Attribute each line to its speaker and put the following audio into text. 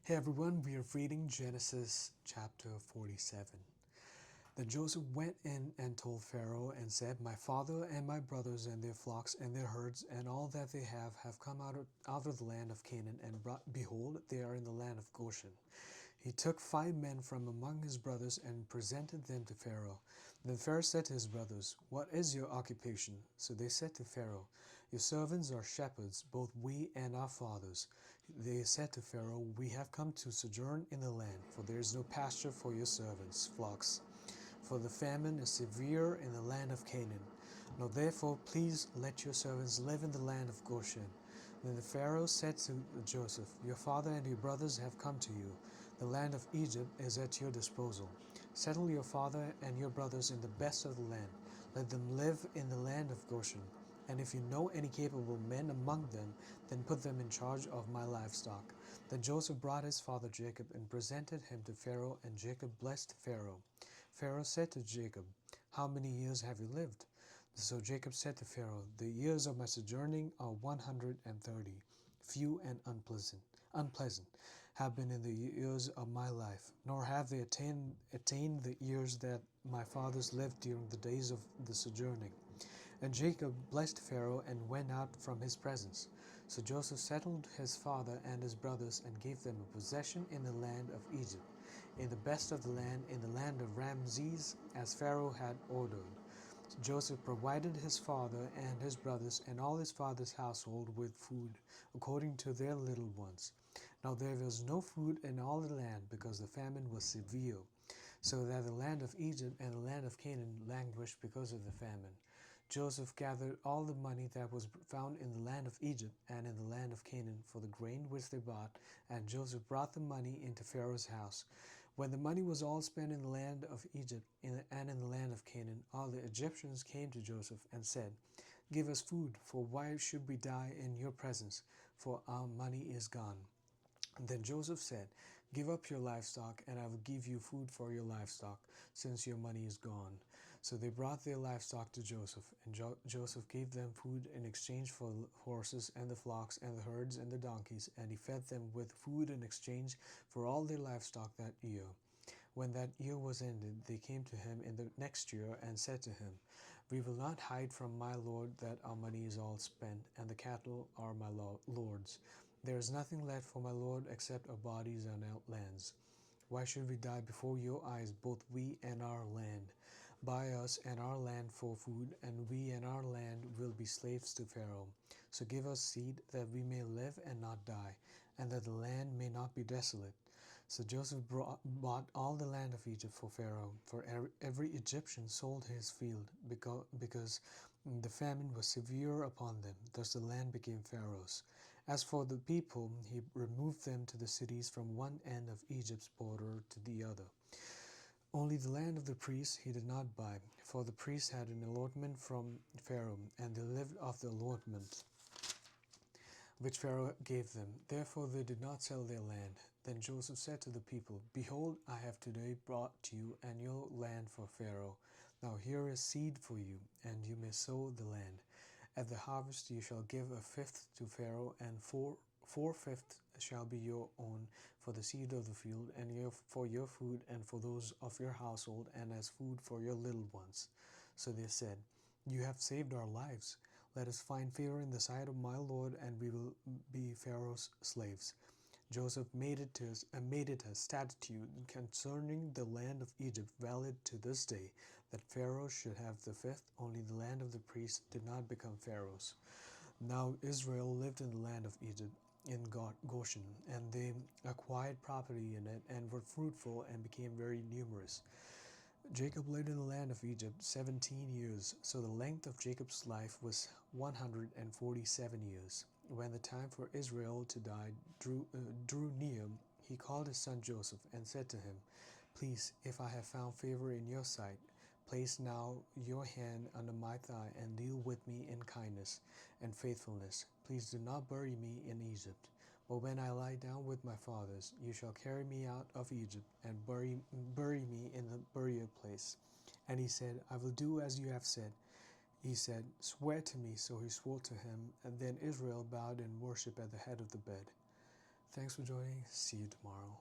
Speaker 1: Hey everyone, we are reading Genesis chapter 47. Then Joseph went in and told Pharaoh and said, My father and my brothers and their flocks and their herds and all that they have come out of the land of Canaan, and behold, they are in the land of Goshen. He took 5 men from among his brothers and presented them to Pharaoh. Then Pharaoh said to his brothers, What is your occupation? So they said to Pharaoh, Your servants are shepherds, both we and our fathers. They said to Pharaoh, We have come to sojourn in the land, for there is no pasture for your servants' flocks. For the famine is severe in the land of Canaan. Now therefore please let your servants live in the land of Goshen. Then the Pharaoh said to Joseph, Your father and your brothers have come to you. The land of Egypt is at your disposal. Settle your father and your brothers in the best of the land. Let them live in the land of Goshen. And if you know any capable men among them, then put them in charge of my livestock. Then Joseph brought his father Jacob and presented him to Pharaoh, and Jacob blessed Pharaoh. Pharaoh said to Jacob, How many years have you lived? So Jacob said to Pharaoh, The years of my sojourning are 130. Few and unpleasant have been in the years of my life, nor have they attained the years that my fathers lived during the days of the sojourning. And Jacob blessed Pharaoh and went out from his presence. So Joseph settled his father and his brothers and gave them a possession in the land of Egypt, in the best of the land, in the land of Ramses, as Pharaoh had ordered. Joseph provided his father and his brothers and all his father's household with food, according to their little ones. Now there was no food in all the land, because the famine was severe, so that the land of Egypt and the land of Canaan languished because of the famine. Joseph gathered all the money that was found in the land of Egypt and in the land of Canaan for the grain which they bought, and Joseph brought the money into Pharaoh's house. When the money was all spent in the land of Egypt and in the land of Canaan, all the Egyptians came to Joseph and said, Give us food, for why should we die in your presence? For our money is gone. Then Joseph said, Give up your livestock, and I will give you food for your livestock, since your money is gone. So they brought their livestock to Joseph, and Joseph gave them food in exchange for the horses and the flocks and the herds and the donkeys, and he fed them with food in exchange for all their livestock that year. When that year was ended, they came to him in the next year and said to him, We will not hide from my lord that our money is all spent, and the cattle are my lord's. There is nothing left for my lord except our bodies and our lands. Why should we die before your eyes, both we and our land? Buy us and our land for food, and we and our land will be slaves to Pharaoh. So give us seed, that we may live and not die, and that the land may not be desolate. So Joseph bought all the land of Egypt for Pharaoh, for every Egyptian sold his field, because the famine was severe upon them. Thus the land became Pharaoh's. As for the people, he removed them to the cities from one end of Egypt's border to the other. Only the land of the priests he did not buy, for the priests had an allotment from Pharaoh, and they lived off the allotment which Pharaoh gave them. Therefore they did not sell their land. Then Joseph said to the people, Behold, I have today brought you and your land for Pharaoh. Now here is seed for you, and you may sow the land. At the harvest you shall give a fifth to Pharaoh, and four-fifths shall be your own for the seed of the field, and for your food, and for those of your household, and as food for your little ones. So they said, You have saved our lives. Let us find favor in the sight of my Lord, and we will be Pharaoh's slaves. Joseph made it a statute concerning the land of Egypt, valid to this day, that Pharaoh should have the fifth. Only the land of the priests did not become Pharaoh's. Now Israel lived in the land of Egypt, in Goshen, and they acquired property in it, and were fruitful, and became very numerous. Jacob lived in the land of Egypt 17 years, so the length of Jacob's life was 147 years. When the time for Israel to die drew near, he called his son Joseph and said to him, Please, if I have found favor in your sight, place now your hand under my thigh and deal with me in kindness and faithfulness. Please do not bury me in Egypt. But when I lie down with my fathers, you shall carry me out of Egypt and bury me in the burial place. And he said, I will do as you have said. He said, Swear to me. So he swore to him, and then Israel bowed and worshipped at the head of the bed. Thanks for joining. See you tomorrow.